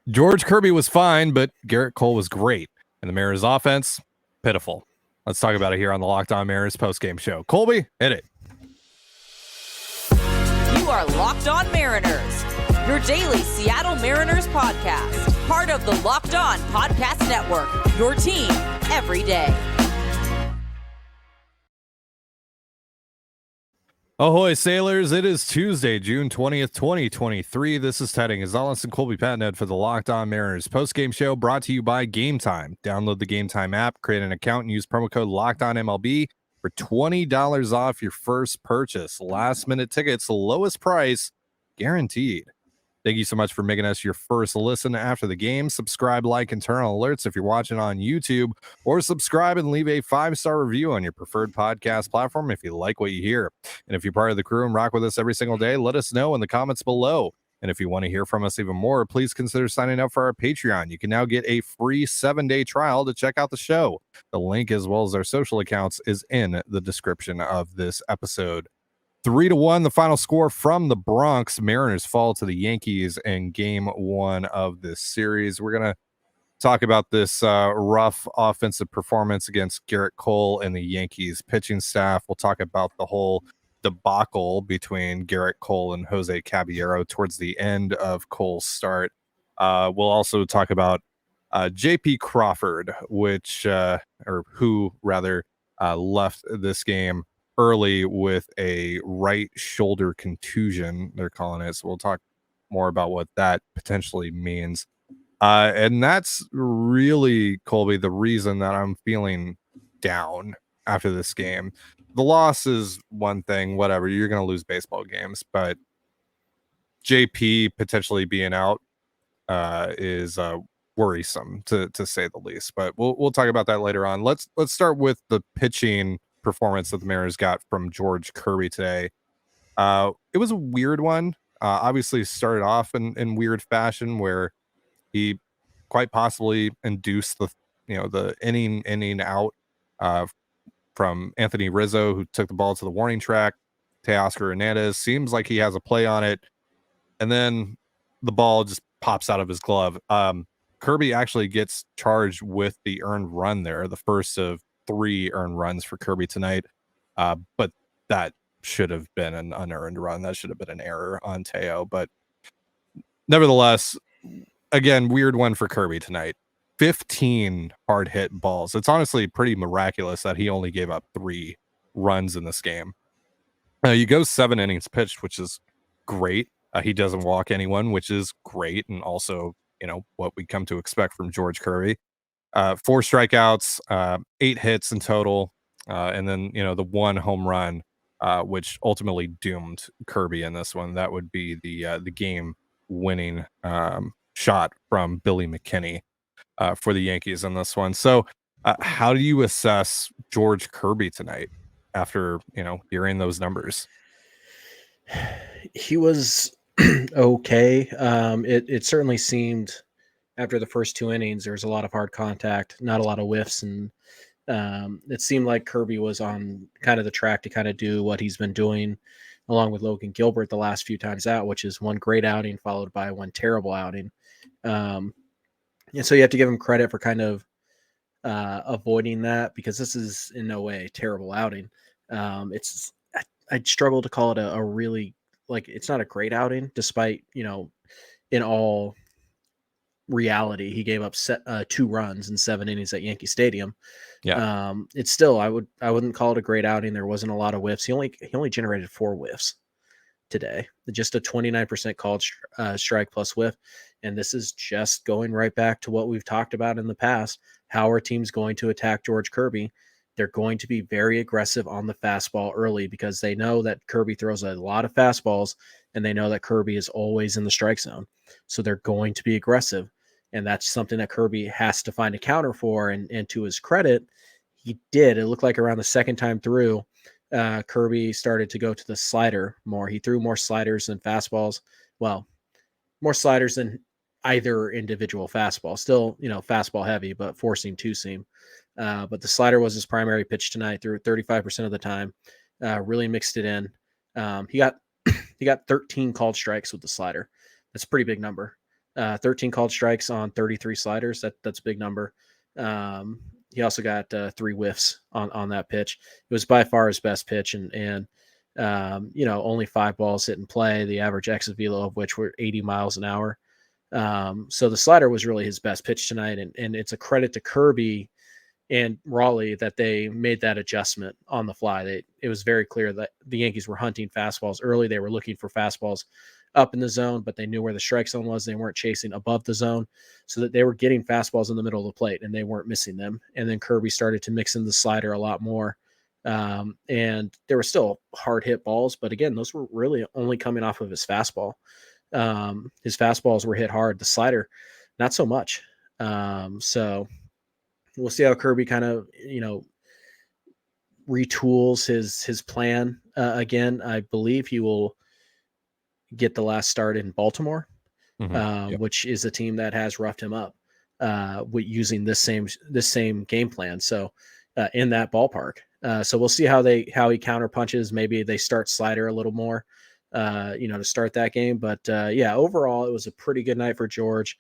George Kirby was fine, but Gerrit Cole was great. And the Mariners offense, pitiful. Let's talk about it here on the Locked On Mariners postgame show. Colby, hit it. You are Locked On Mariners, your daily Seattle Mariners podcast. Part of the Locked On Podcast Network, your team every day. Ahoy, sailors. It is Tuesday, June 20th, 2023. This is Teddy Gonzalez and Colby Patnett for the Locked On Mariners postgame show brought to you by Game Time. Download the Game Time app, create an account, and use promo code LOCKEDONMLB for $20 off your first purchase. Last-minute tickets, lowest price, guaranteed. Thank you so much for making us your first listen after the game. Subscribe, like, and turn on alerts if you're watching on YouTube, or subscribe and leave a 5-star review on your preferred podcast platform if you like what you hear. And if you're part of the crew and rock with us every single day, let us know in the comments below. And if you want to hear from us even more, please consider signing up for our Patreon. You can now get a free 7-day trial to check out the show. The link, as well as our social accounts, is in the description of this episode. 3-1, the final score from the Bronx. Mariners fall to the Yankees in game one of this series. We're going to talk about this rough offensive performance against Gerrit Cole and the Yankees pitching staff. We'll talk about the whole debacle between Gerrit Cole and Jose Caballero towards the end of Cole's start. We'll also talk about J.P. Crawford, who left this game early with a right shoulder contusion, they're calling it. So we'll talk more about what that potentially means. And that's really, Colby, the reason that I'm feeling down after this game. The loss is one thing, whatever. You're going to lose baseball games, but JP potentially being out is worrisome to say the least. But we'll talk about that later on. Let's start with the pitching performance that the Mariners got from George Kirby today. It was a weird one. Obviously started off in weird fashion where he quite possibly induced the inning out from Anthony Rizzo, who took the ball to the warning track. Teoscar Hernandez seems like he has a play on it, and then the ball just pops out of his glove. Kirby actually gets charged with the earned run there, the first of 3 earned runs for Kirby tonight. But that should have been an unearned run. That should have been an error on Teo. But nevertheless, again, weird one for Kirby tonight. 15 hard hit balls. It's honestly pretty miraculous that he only gave up 3 runs in this game. You go 7 innings pitched, which is great. He doesn't walk anyone, which is great. And also, what we come to expect from George Kirby. 4 strikeouts, 8 hits in total. And then, the 1 home run, which ultimately doomed Kirby in this one. That would be the game winning shot from Billy McKinney for the Yankees in this one. So how do you assess George Kirby tonight after, hearing those numbers? He was okay. It certainly seemed after the first 2 innings, there was a lot of hard contact, not a lot of whiffs. And it seemed like Kirby was on kind of the track to kind of do what he's been doing along with Logan Gilbert the last few times out, which is 1 great outing followed by 1 terrible outing. And so you have to give him credit for kind of avoiding that, because this is in no way a terrible outing. I'd struggle to call it a really, it's not a great outing, despite, in all reality, he gave up 2 runs in 7 innings at Yankee Stadium. Yeah. It's still, I wouldn't call it a great outing. There wasn't a lot of whiffs. He only generated 4 whiffs today, just a 29% called strike plus whiff. And this is just going right back to what we've talked about in the past. How are teams going to attack George Kirby? They're going to be very aggressive on the fastball early, because they know that Kirby throws a lot of fastballs, and they know that Kirby is always in the strike zone. So they're going to be aggressive. And that's something that Kirby has to find a counter for. And to his credit, he did. It looked like around the second time through, Kirby started to go to the slider more. He threw more sliders than fastballs. Well, more sliders than either individual fastball. Still, fastball heavy, but forcing 2-seam. But the slider was his primary pitch tonight. Threw it 35% of the time. Really mixed it in. He got 13 called strikes with the slider. That's a pretty big number. 13 called strikes on 33 sliders. That's a big number. He also got 3 whiffs on that pitch. It was by far his best pitch, and only 5 balls hit in play. The average exit velo of which were 80 miles an hour. So the slider was really his best pitch tonight, and it's a credit to Kirby and Raleigh that they made that adjustment on the fly. It was very clear that the Yankees were hunting fastballs early. They were looking for fastballs up in the zone, but they knew where the strike zone was. They weren't chasing above the zone, so that they were getting fastballs in the middle of the plate, and they weren't missing them. And then Kirby started to mix in the slider a lot more. And there were still hard hit balls, but again, those were really only coming off of his fastball. His fastballs were hit hard. The slider, not so much. So we'll see how Kirby kind of, retools his plan. Again, I believe he will get the last start in Baltimore, which is a team that has roughed him up using this same game plan. So in that ballpark. So we'll see how he counter punches. Maybe they start slider a little more, to start that game. But overall, it was a pretty good night for George.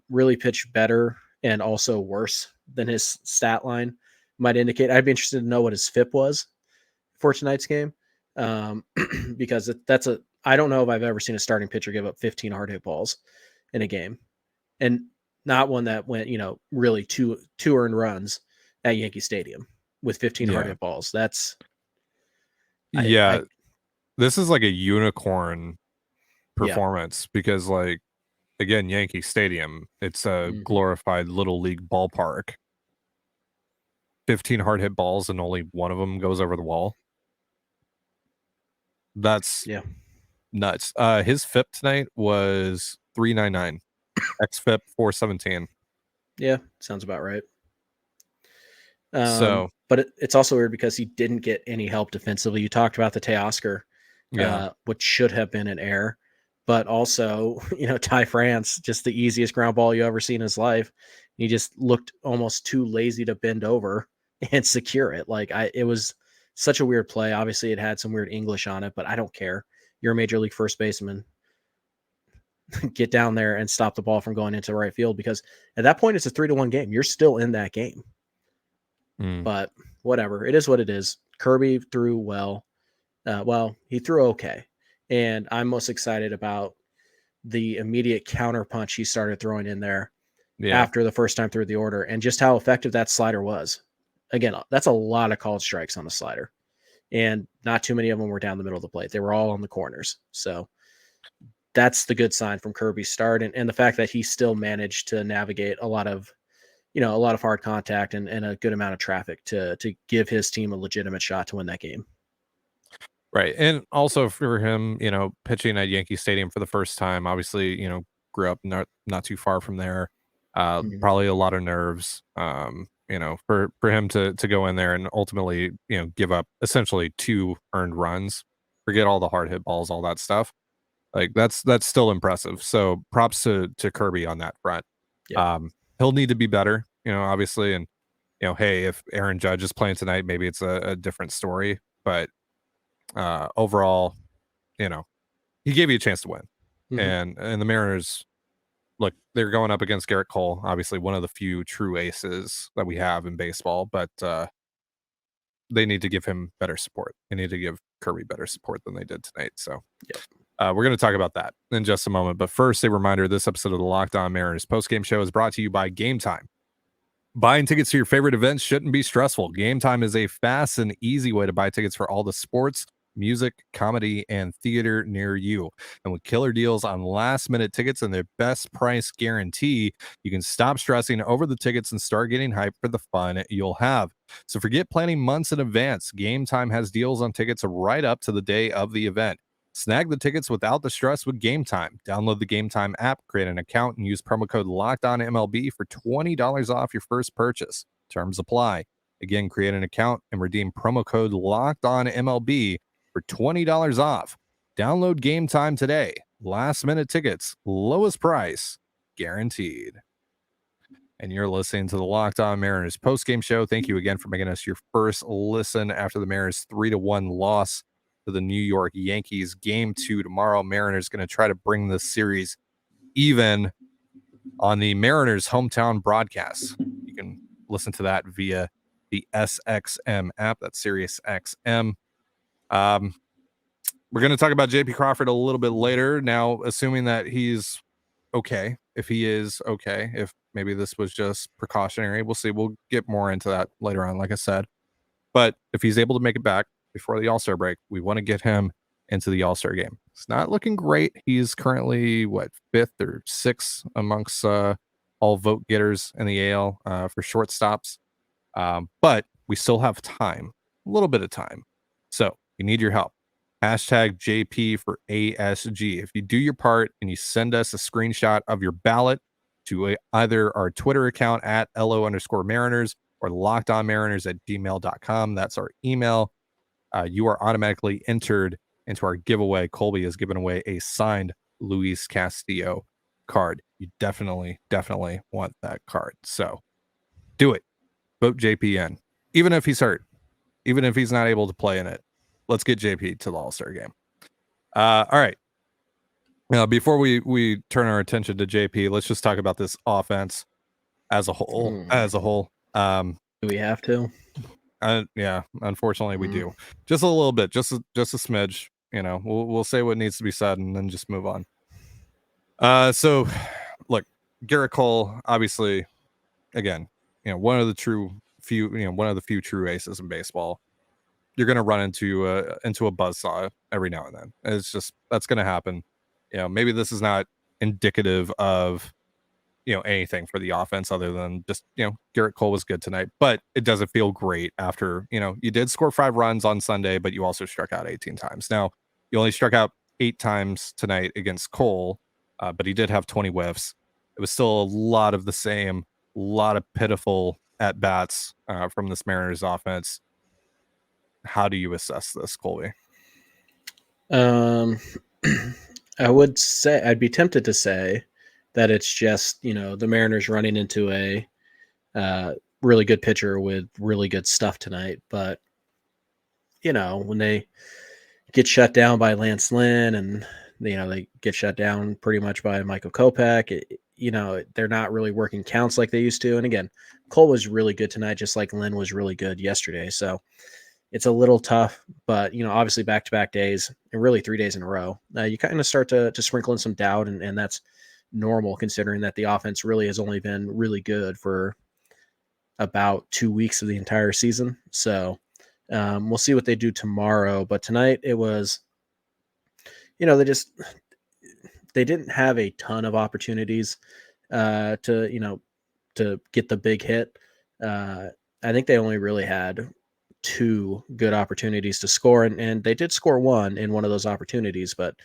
Really pitched better and also worse than his stat line might indicate. I'd be interested to know what his FIP was for tonight's game, because I don't know if I've ever seen a starting pitcher give up 15 hard hit balls in a game, and not one that went, really two earned runs at Yankee Stadium with 15 hard hit balls. That's this is like a unicorn performance because, like, again, Yankee Stadium, it's a glorified little league ballpark. 15 hard hit balls and only one of them goes over the wall. That's nuts. His FIP tonight was 399. XFIP 417. Yeah, sounds about right. So, but it's also weird because he didn't get any help defensively. You talked about the Teoscar, which should have been an error, but also, Ty France, just the easiest ground ball you ever seen in his life. He just looked almost too lazy to bend over and secure it. It was such a weird play. Obviously, it had some weird English on it, but I don't care. You're a major league first baseman. Get down there and stop the ball from going into right field, because at that point it's a 3-1 game. You're still in that game. But whatever, it is what it is. Kirby threw well. He threw okay. And I'm most excited about the immediate counter punch he started throwing in there after the first time through the order, and just how effective that slider was. Again, that's a lot of called strikes on a slider, and not too many of them were down the middle of the plate. They were all on the corners. So that's the good sign from Kirby's start, and the fact that he still managed to navigate a lot of hard contact and a good amount of traffic to give his team a legitimate shot to win that game. Right. And also for him, pitching at Yankee Stadium for the first time, obviously, grew up not too far from there. Probably a lot of nerves, for him to go in there and ultimately, give up essentially 2 earned runs, forget all the hard hit balls, all that stuff. Like that's still impressive. So props to Kirby on that front. Yep. He'll need to be better, obviously. And, hey, if Aaron Judge is playing tonight, maybe it's a different story. But overall, he gave you a chance to win. And the Mariners, look, they're going up against Gerrit Cole, obviously one of the few true aces that we have in baseball. But they need to give him better support. They need to give Kirby better support than they did tonight. So we're going to talk about that in just a moment. But first, a reminder, this episode of the Locked On Mariners postgame show is brought to you by Game Time. Buying tickets to your favorite events shouldn't be stressful. Game Time is a fast and easy way to buy tickets for all the sports, music, comedy, and theater near you. And with killer deals on last-minute tickets and their best price guarantee, you can stop stressing over the tickets and start getting hyped for the fun you'll have. So forget planning months in advance. Game Time has deals on tickets right up to the day of the event. Snag the tickets without the stress with Game Time. Download the Game Time app, create an account, and use promo code LOCKEDONMLB for $20 off your first purchase. Terms apply. Again, create an account and redeem promo code LOCKEDONMLB for $20 off. Download Game Time today. Last minute tickets, lowest price, guaranteed. And you're listening to the Locked On Mariners postgame show. Thank you again for making us your first listen after the Mariners 3-1 loss to the New York Yankees. Game 2 tomorrow. Mariners going to try to bring this series even on the Mariners hometown broadcast. You can listen to that via the SXM app. That's Sirius XM. We're going to talk about JP Crawford a little bit later. Now, assuming that he's okay, if he is okay, if maybe this was just precautionary, we'll see. We'll get more into that later on, like I said. But if he's able to make it back before the All-Star break, we want to get him into the All-Star game. It's not looking great. He's currently, fifth or sixth amongst all vote getters in the AL for shortstops. But we still have time, a little bit of time. So you need your help. Hashtag JP for ASG. If you do your part and you send us a screenshot of your ballot to either our Twitter account at LO_Mariners or lockedonmariners@gmail.com, that's our email. You are automatically entered into our giveaway. Colby has given away a signed Luis Castillo card. You definitely want that card. So do it. Vote JP in. Even if he's hurt, even if he's not able to play in it, let's get JP to the All-Star game. All right. Now, before we turn our attention to JP, let's just talk about this offense as a whole. Do we have to? Yeah, unfortunately we do. Just a little bit, just a smidge. We'll say what needs to be said and then just move on. So look, Gerrit Cole, obviously, again, one of the few true aces in baseball. You're going to run into a buzzsaw every now and then. It's just, that's going to happen. Maybe this is not indicative of, anything for the offense other than just, Gerrit Cole was good tonight, but it doesn't feel great after, you did score 5 runs on Sunday, but you also struck out 18 times. Now, you only struck out 8 times tonight against Cole, but he did have 20 whiffs. It was still a lot of the same, a lot of pitiful at-bats from this Mariners offense. How do you assess this, Colby? I would say, I'd be tempted to say that it's just, the Mariners running into a really good pitcher with really good stuff tonight. But, when they get shut down by Lance Lynn and, they get shut down pretty much by Michael Kopech, they're not really working counts like they used to. And again, Cole was really good tonight, just like Lynn was really good yesterday. So it's a little tough, but, obviously back-to-back days and really 3 days in a row, you kind of start to sprinkle in some doubt, and that's normal considering that the offense really has only been really good for about 2 weeks of the entire season. So we'll see what they do tomorrow. But tonight it was, they didn't have a ton of opportunities to get the big hit. I think they only really had 2 good opportunities to score, and they did score one in one of those opportunities, but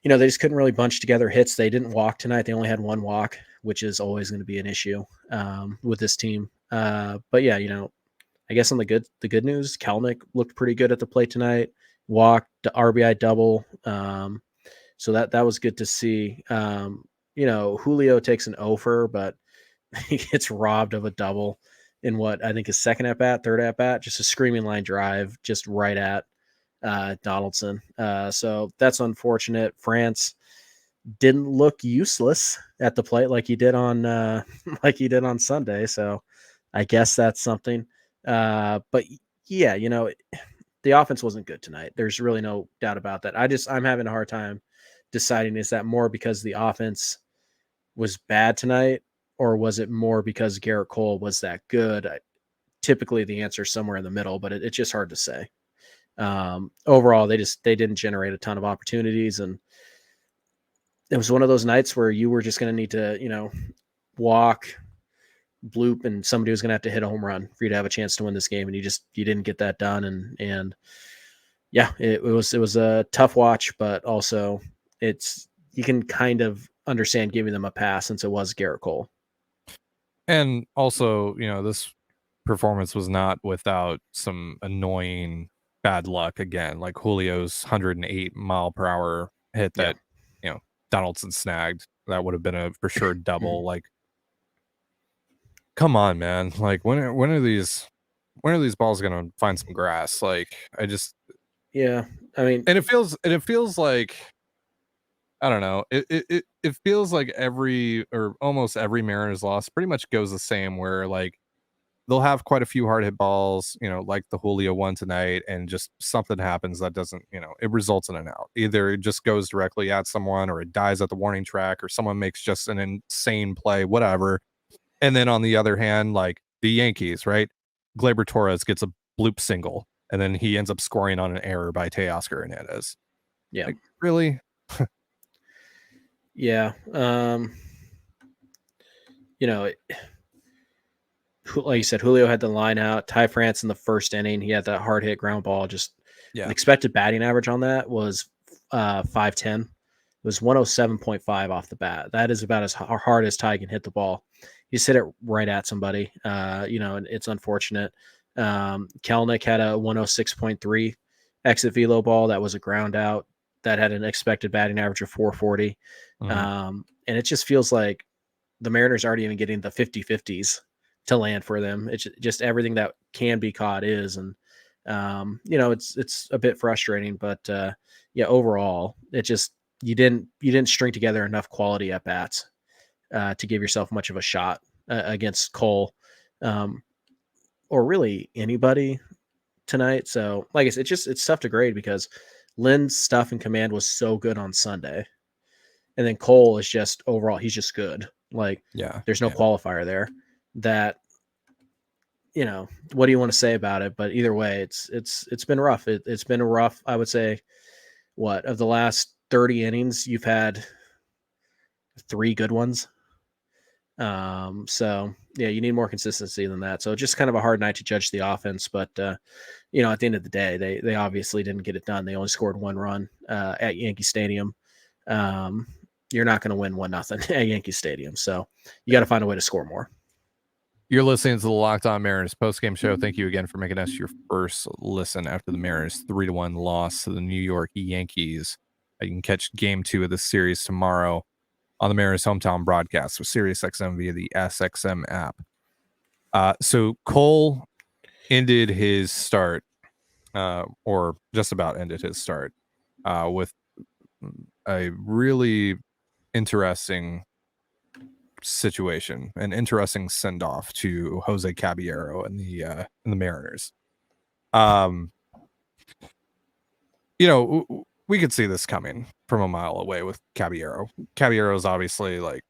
they just couldn't really bunch together hits. They didn't walk tonight. They only had 1 walk, which is always going to be an issue with this team. But yeah, I guess on the good news, Kelnick looked pretty good at the plate tonight. Walked, RBI double. So that was good to see. Julio takes an offer, but he gets robbed of a double in what I think is third at bat, just a screaming line drive, just right at Donaldson. So that's unfortunate. France didn't look useless at the plate like he did on Sunday. So I guess that's something. But yeah, the offense wasn't good tonight. There's really no doubt about that. I'm having a hard time deciding, is that more because the offense was bad tonight, or was it more because Gerrit Cole was that good? Typically the answer is somewhere in the middle, but it's just hard to say. Overall, they didn't generate a ton of opportunities, and it was one of those nights where you were just going to need to, walk, bloop, and somebody was going to have to hit a home run for you to have a chance to win this game, and you didn't get that done. And yeah, it was a tough watch, but also you can kind of understand giving them a pass since it was Gerrit Cole. And also, this performance was not without some annoying bad luck again, like Julio's 108 mile per hour hit that, Donaldson snagged. That would have been a for sure double. Like, come on, man. Like, when are these balls going to find some grass? Like, I mean, and it feels like I don't know. It feels like every or almost every Mariners loss pretty much goes the same, where like they'll have quite a few hard hit balls, like the Julio one tonight, and just something happens that doesn't, it results in an out. Either it just goes directly at someone, or it dies at the warning track, or someone makes just an insane play, whatever. And then on the other hand, like the Yankees, right? Gleyber Torres gets a bloop single, and then he ends up scoring on an error by Teoscar Hernandez. Yeah. Like, really? Yeah. Like you said, Julio had the line out. Ty France in the first inning, he had that hard hit ground ball. Just an expected batting average on that was 510. It was 107.5 off the bat. That is about as hard as Ty can hit the ball. You just hit it right at somebody. And it's unfortunate. Kelnick had a 106.3 exit velo ball. That was a ground out that had an expected batting average of 440. And it just feels like the Mariners aren't even getting the 50-50s to land for them. It's just everything that can be caught is. And, it's a bit frustrating, but overall it just, you didn't string together enough quality at bats to give yourself much of a shot against Cole or really anybody tonight. So like I said, it's tough to grade because Lynn's stuff in command was so good on Sunday. And then Cole is just overall, he's just good. Like, there's no qualifier there. That, what do you want to say about it? But either way, it's been rough. It's been a rough, I would say, of the last 30 innings, you've had 3 good ones. So you need more consistency than that. So just kind of a hard night to judge the offense, but at the end of the day, they obviously didn't get it done. They only scored 1 run at Yankee Stadium. You're not going to win 1-0 at Yankee Stadium. So you got to find a way to score more. You're listening to the Locked On Mariners postgame show. Thank you again for making us your first listen after the Mariners 3-1 loss to the New York Yankees. You can catch game 2 of this series tomorrow on the Mariners hometown broadcast with SiriusXM via the SXM app. So Cole ended his start, or just about ended his start, with a really interesting situation, an interesting send-off to Jose Caballero and the Mariners. We could see this coming from a mile away with Caballero. Caballero's obviously like,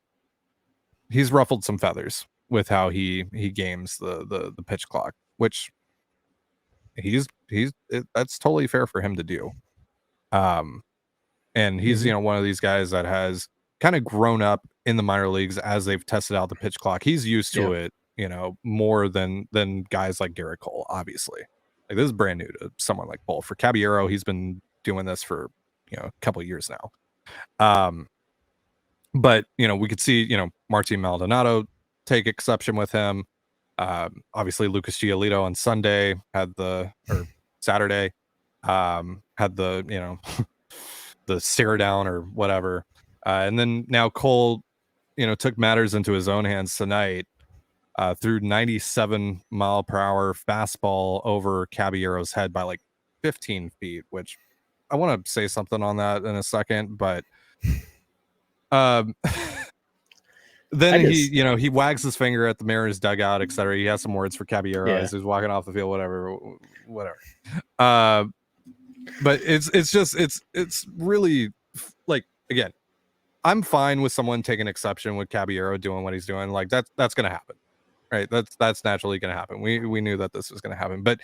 he's ruffled some feathers with how he games the pitch clock, which that's totally fair for him to do. And he's one of these guys that has kind of grown up in the minor leagues as they've tested out the pitch clock. He's used to it, more than guys like Gerrit Cole, obviously. Like, this is brand new to someone like Cole. For Caballero, he's been doing this for a couple of years now. But we could see Martin Maldonado take exception with him. Obviously Lucas Giolito on Saturday had the the stare down or whatever, and then now Cole took matters into his own hands tonight, threw 97 mile per hour fastball over Caballero's head by like 15 feet, which I want to say something on that in a second, but then he wags his finger at the Mariners dugout, etc. He has some words for Caballero as he's walking off the field, whatever. But it's really, like, again, I'm fine with someone taking exception with Caballero doing what he's doing. Like, that's gonna happen, right? That's naturally gonna happen. We knew that this was gonna happen, but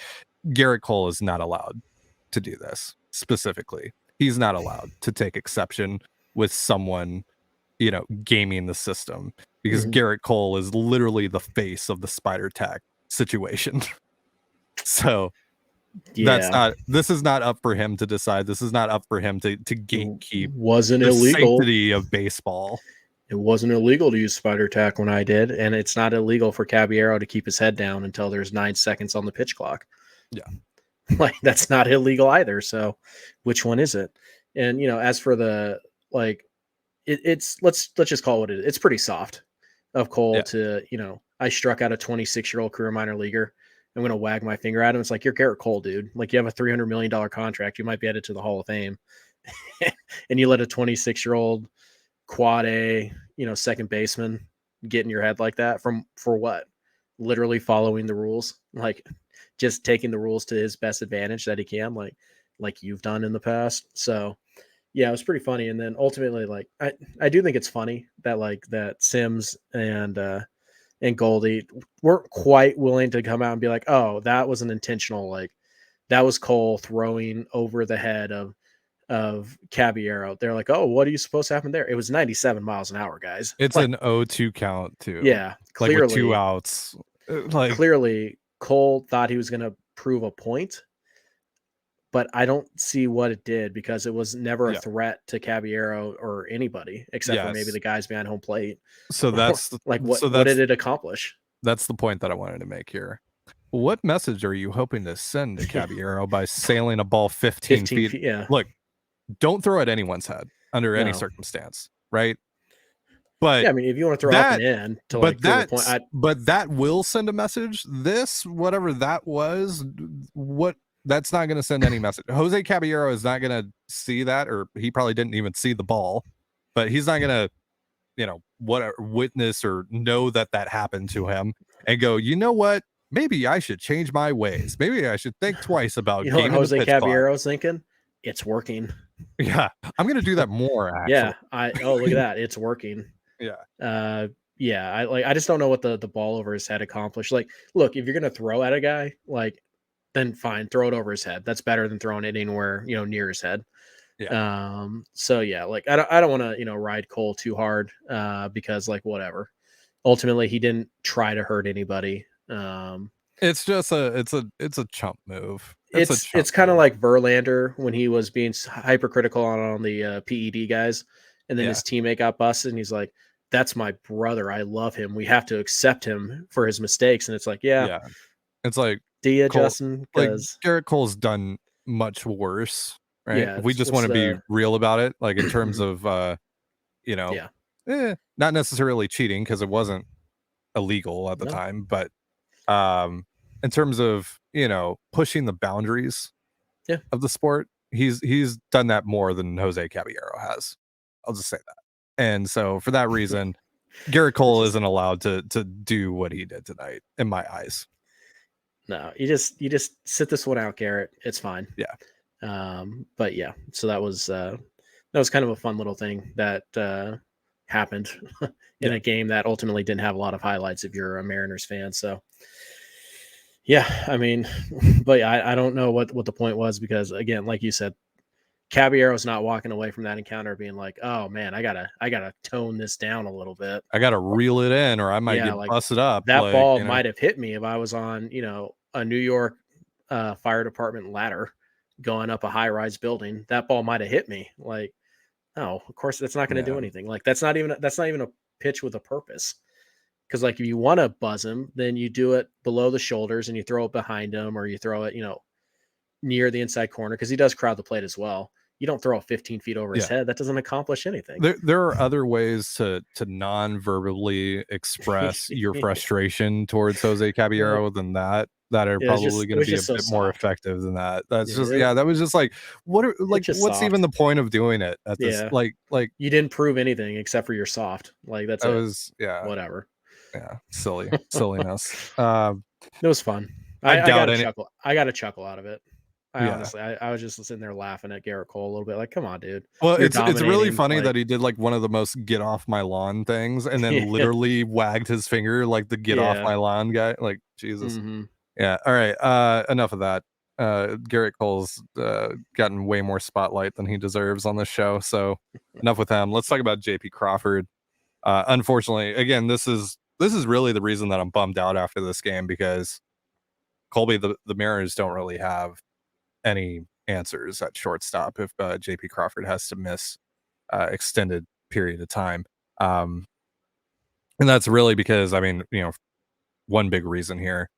Gerrit Cole is not allowed to do this specifically. He's not allowed to take exception with someone gaming the system, because Gerrit Cole is literally the face of the spider tack situation. So this is not up for him to decide. This is not up for him to gatekeep. Wasn't the illegal sanctity of baseball. It wasn't illegal to use spider tack when I did, and it's not illegal for Caballero to keep his head down until there's 9 seconds on the pitch clock. Like, that's not illegal either. So which one is it? And as for the, like, it's let's just call it what it is. It's pretty soft of Cole to, I struck out a 26-year-old career minor leaguer. I'm going to wag my finger at him. It's like, you're Gerrit Cole, dude. Like, you have a $300 million contract. You might be headed to the Hall of Fame. and you let a 26-year-old quad A, second baseman get in your head like that for what? Literally following the rules, like just taking the rules to his best advantage that he can, like you've done in the past. So yeah, it was pretty funny. And then ultimately, like I do think it's funny that that Sims and Goldie weren't quite willing to come out and be like, oh, that was an intentional, like that was Cole throwing over the head of Caballero. They're like, oh, what are you supposed to happen there? It was 97 miles an hour, guys. It's like, an 0-2 count too. Yeah, like clearly, with 2 outs. Like clearly, Cole thought he was going to prove a point, but I don't see what it did because it was never a threat to Caballero or anybody except for maybe the guys behind home plate. So that's like what did it accomplish? That's the point that I wanted to make here. What message are you hoping to send to Caballero by sailing a ball 15 feet? Yeah. Look, don't throw at anyone's head under any circumstance, right? But yeah, I mean, if you want to throw up and in to like prove a point, but that will send a message. This, whatever that was, that's not going to send any message. Jose Caballero is not going to see that, or he probably didn't even see the ball, but he's not going to, witness or know that happened to him and go, you know what? Maybe I should change my ways. Maybe I should think twice about what Jose Caballero's thinking. It's working. Yeah, I'm going to do that more. Actually. Yeah. Look at that. It's working. Yeah. Yeah. I just don't know what the ball over his head accomplished. Like, look, if you're going to throw at a guy, then fine, throw it over his head. That's better than throwing it anywhere, near his head. Yeah. So yeah, I don't want to, ride Cole too hard, because whatever. Ultimately, he didn't try to hurt anybody. It's just it's a chump move. It's kind of like Verlander when he was being hypercritical on the PED guys, and then his teammate got busted, and he's like, "That's my brother. I love him. We have to accept him for his mistakes." And it's like, yeah. It's like, do you, Justin? Because Gerrit Cole's done much worse, right? Yeah, if we just want to be real about it, like in terms of, not necessarily cheating because it wasn't illegal at the time, but in terms of pushing the boundaries of the sport, he's done that more than Jose Caballero has. I'll just say that. And so for that reason, Gerrit Cole isn't allowed to do what he did tonight in my eyes. No, you just sit this one out, Gerrit. It's fine. Yeah. But yeah, so that was kind of a fun little thing that happened in a game that ultimately didn't have a lot of highlights if you're a Mariners fan. So yeah, I mean, but I don't know what the point was because again, like you said, Caballero's not walking away from that encounter being like, oh man, I gotta tone this down a little bit. I gotta reel it in or I might get busted up. That ball might have hit me if I was on, a New York fire department ladder going up a high-rise building. That ball might have hit me. Like, no, of course that's not going to do anything. Like that's not even a pitch with a purpose. Because if you want to buzz him, then you do it below the shoulders and you throw it behind him or you throw it, near the inside corner because he does crowd the plate as well. You don't throw it 15 feet over his head. That doesn't accomplish anything. There are other ways to non-verbally express your frustration towar's Jose Caballero than that are probably going to be a bit more effective than that. That's that was just like, what's soft. Even the point of doing it at this? Like you didn't prove anything except for you're soft. Like that was whatever. Yeah, silliness. It was fun. I got a chuckle out of it. Honestly, I was just sitting there laughing at Gerrit Cole a little bit. Like, come on, dude. Well, it's really funny that he did one of the most get off my lawn things, and then literally wagged his finger like the get off my lawn guy. Like, Jesus. Mm-hmm. Yeah. All right. Enough of that. Gerrit Cole's gotten way more spotlight than he deserves on this show. So enough with him. Let's talk about JP Crawford. Unfortunately, again, this is really the reason that I'm bummed out after this game because Colby, the Mariners don't really have any answers at shortstop if JP Crawford has to miss extended period of time. And that's really because, one big reason here,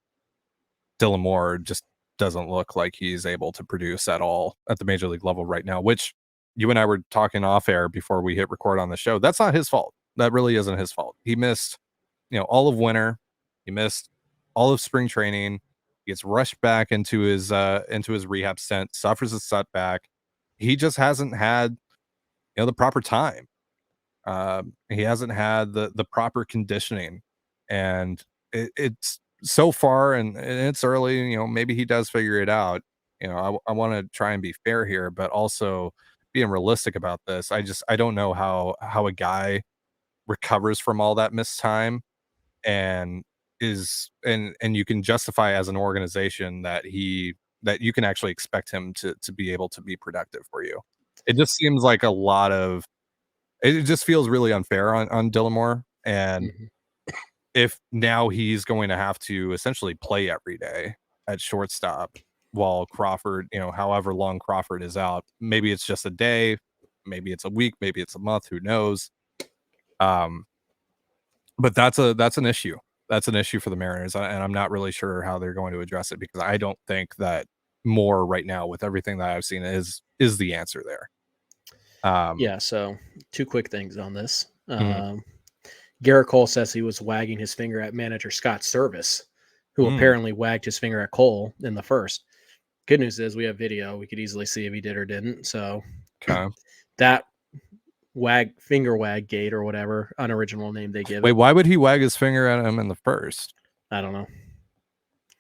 Dylan Moore just doesn't look like he's able to produce at all at the major league level right now, which you and I were talking off air before we hit record on the show. That's not his fault. That really isn't his fault. He missed, all of winter. He missed all of spring training. He gets rushed back into his rehab stint, suffers a setback, he just hasn't had, the proper time. He hasn't had the proper conditioning, and it's so far, and it's early. Maybe he does figure it out. I want to try and be fair here, but also being realistic about this. I don't know how a guy recovers from all that missed time and and you can justify as an organization that you can actually expect him to be able to be productive for you. It just seems like a lot of it just feels really unfair on Dillamore, and Mhm. if now he's going to have to essentially play every day at shortstop while Crawford, however long Crawford is out, maybe it's just a day, maybe it's a week, maybe it's a month, who knows? Um, but that's an issue. That's an issue for the Mariners, and I'm not really sure how they're going to address it because I don't think that Moore right now, with everything that I've seen, is the answer there. Yeah, so two quick things on this. Mhm. Gerrit Cole says he was wagging his finger at manager Scott Service, who Mm, apparently wagged his finger at Cole in the first. Good news is we have video. We could easily see if he did or didn't. So okay. that finger wag gate or whatever unoriginal name they give Wait, it. why would he wag his finger at him in the first? I don't know.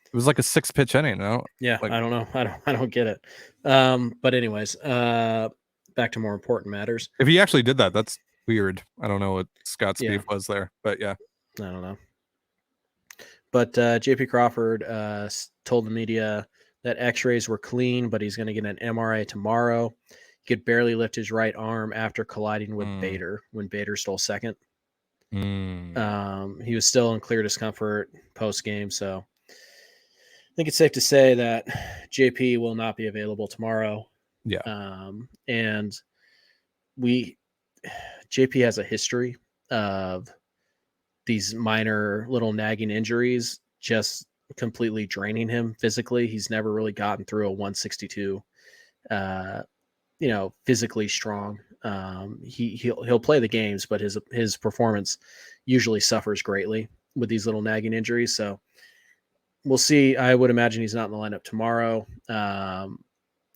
It was like a 6-pitch inning, no? Yeah, Like, I don't know. I don't get it. But anyways, back to more important matters. if he actually did that, that's weird. I don't know what Scott's Yeah, beef was there, but yeah. I don't know. But JP Crawford told the media that X-rays were clean, but he's going to get an MRI tomorrow. He could barely lift his right arm after colliding with Mm, Bader when Bader stole second. mm, He was still in clear discomfort post game, so I think it's safe to say that JP will not be available tomorrow. yeah. And JP has a history of these minor little nagging injuries just completely draining him physically. He's never really gotten through a 162, physically strong. He'll play the games, but his performance usually suffers greatly with these little nagging injuries. So we'll see. I would imagine he's not in the lineup tomorrow.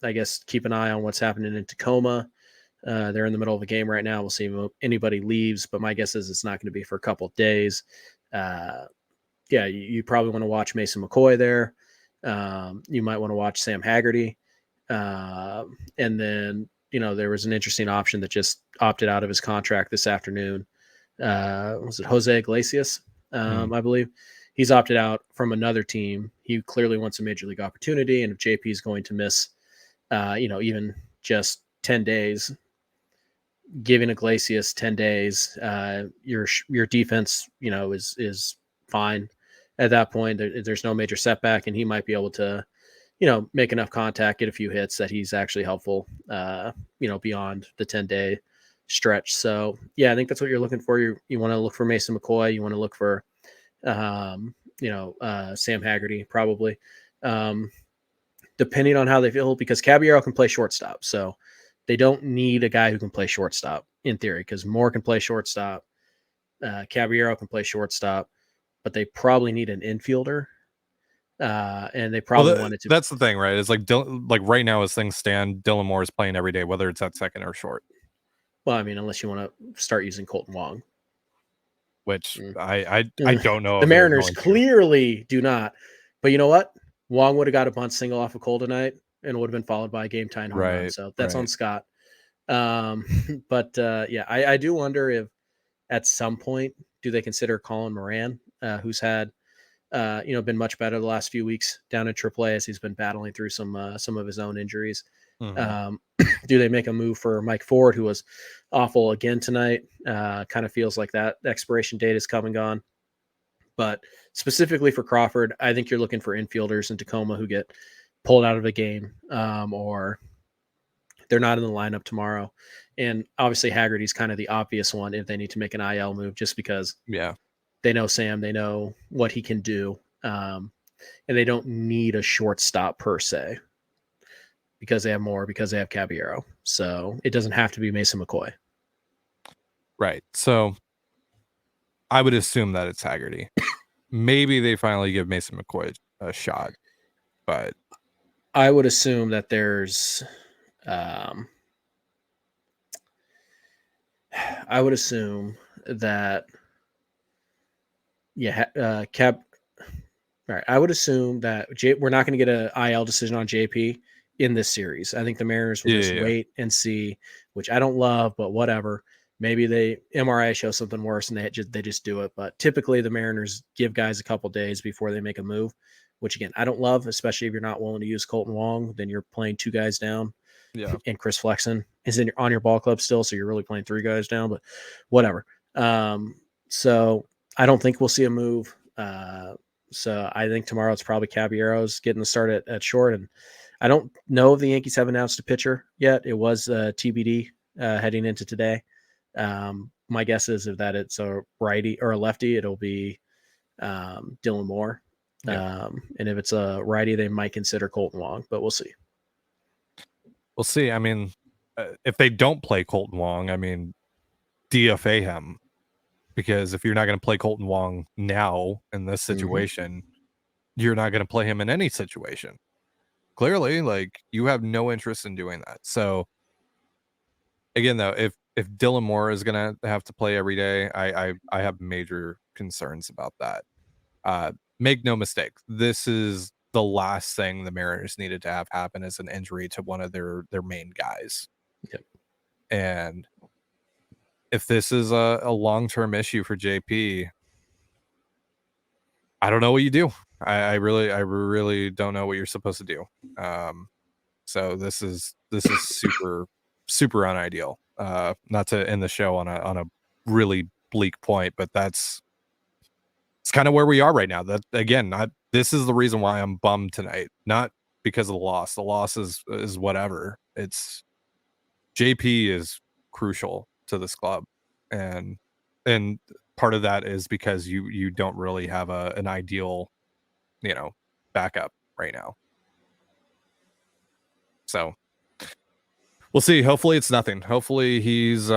I guess keep an eye on what's happening in Tacoma. They're in the middle of a game right now. We'll see if anybody leaves, but my guess is it's not going to be for a couple of days. You probably want to watch Mason McCoy there. You might want to watch Sam Haggerty. And then, there was an interesting option that just opted out of his contract this afternoon. Was it Jose Iglesias? Mm, I believe he's opted out from another team. He clearly wants a major league opportunity. And if JP is going to miss, even just 10 days, giving Iglesias 10 days, your defense, is fine at that point. There's no major setback, and he might be able to, make enough contact, get a few hits that he's actually helpful, beyond the 10-day stretch. So yeah, I think that's what you're looking for. You want to look for Mason McCoy. You want to look for, Sam Haggerty probably, depending on how they feel, because Caballero can play shortstop. So they don't need a guy who can play shortstop in theory, because Moore can play shortstop. Caballero can play shortstop, but they probably need an infielder. And they probably wanted to. that's the thing, right? It's like right now as things stand, Dylan Moore is playing every day, whether it's at second or short, Well, I mean, unless you want to start using Colton Wong, which Mm. I don't know the if they're Mariners going to. clearly do not. But you know what? Wong would have got a bunt single off of Cole tonight, and would have been followed by a game tying home run. Right, So that's on right. Scott. But I do wonder if at some point do they consider Colin Moran, who's had been much better the last few weeks down in AAA as he's been battling through some of his own injuries. Mhm. Do they make a move for Mike Ford, who was awful again tonight? Kind of feels like that expiration date is come and gone. But specifically for Crawford, I think you're looking for infielders in Tacoma who get pulled out of a game, or they're not in the lineup tomorrow. And obviously Haggerty's kind of the obvious one if they need to make an IL move, just because Yeah. they know Sam, they know what he can do, and they don't need a shortstop per se because they have Moore, because they have Caballero. So it doesn't have to be Mason McCoy. Right. So I would assume that it's Haggerty. Maybe they finally give Mason McCoy a shot, but I would assume that there's I would assume that, all right. I would assume that we're not going to get an IL decision on JP in this series. I think the Mariners will just wait and see, which I don't love, but whatever. Maybe they MRI shows something worse and they just do it. But typically the Mariners give guys a couple days before they make a move, which again I don't love, especially if you're not willing to use Colton Wong. Then you're playing 2 guys down. Yeah. And Chris Flexen is on your ball club still, so you're really playing 3 guys down. But whatever. So I don't think we'll see a move. So I think tomorrow it's probably Caballero's getting the start at short. And I don't know if the Yankees have announced a pitcher yet. It was TBD heading into today. My guess is that it's a righty or a lefty, it'll be Dylan Moore. Yeah. And if it's a righty, they might consider Colton Wong, but we'll see. We'll see. I mean, if they don't play Colton Wong, I mean, DFA him. Because if you're not going to play Colton Wong now in this situation, you're not going to play him in any situation. Clearly, like, you have no interest in doing that. So, again, though, if Dylan Moore is going to have to play every day, I have major concerns about that. Make no mistake, this is the last thing the Mariners needed to have happen is an injury to one of their main guys. Yep. And if this is a long-term issue for JP, I don't know what you do. I really don't know what you're supposed to do. So this is super unideal. Not to end the show on a really bleak point, but it's kind of where we are right now. That again, this is the reason why I'm bummed tonight. Not because of the loss. The loss is whatever. It's JP is crucial to this club, and part of that is because you don't really have an ideal, backup right now. So we'll see. Hopefully it's nothing. Hopefully he's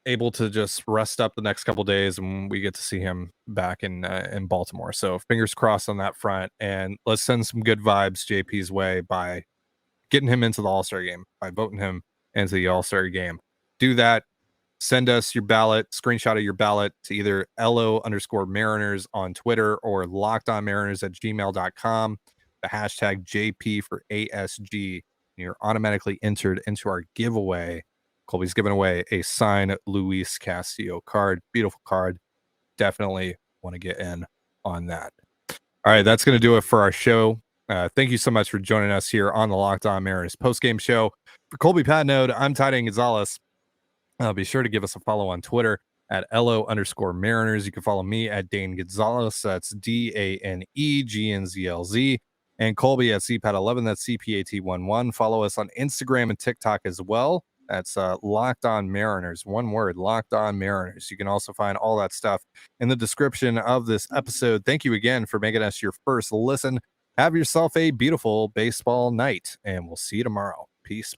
able to just rest up the next couple days and we get to see him back in Baltimore. So fingers crossed on that front, and let's send some good vibes JP's way by getting him into the All-Star game, by voting him into the All-Star game. Do that. Send us your ballot, screenshot of your ballot to either LO_Mariners on Twitter or lockedonmariners@gmail.com. The hashtag JP for ASG. And you're automatically entered into our giveaway. Colby's giving away a signed Luis Castillo card. Beautiful card. Definitely want to get in on that. All right, that's going to do it for our show. Thank you so much for joining us here on the Locked On Mariners postgame show. For Colby Patnode, I'm Trident Gonzalez. Be sure to give us a follow on Twitter at LO_Mariners. You can follow me at Dane Gonzalez. That's DANEGNZLZ. And Colby at CPAT11. That's CPAT11. Follow us on Instagram and TikTok as well. That's Locked On Mariners. One word, Locked On Mariners. You can also find all that stuff in the description of this episode. Thank you again for making us your first listen. Have yourself a beautiful baseball night, and we'll see you tomorrow. Peace.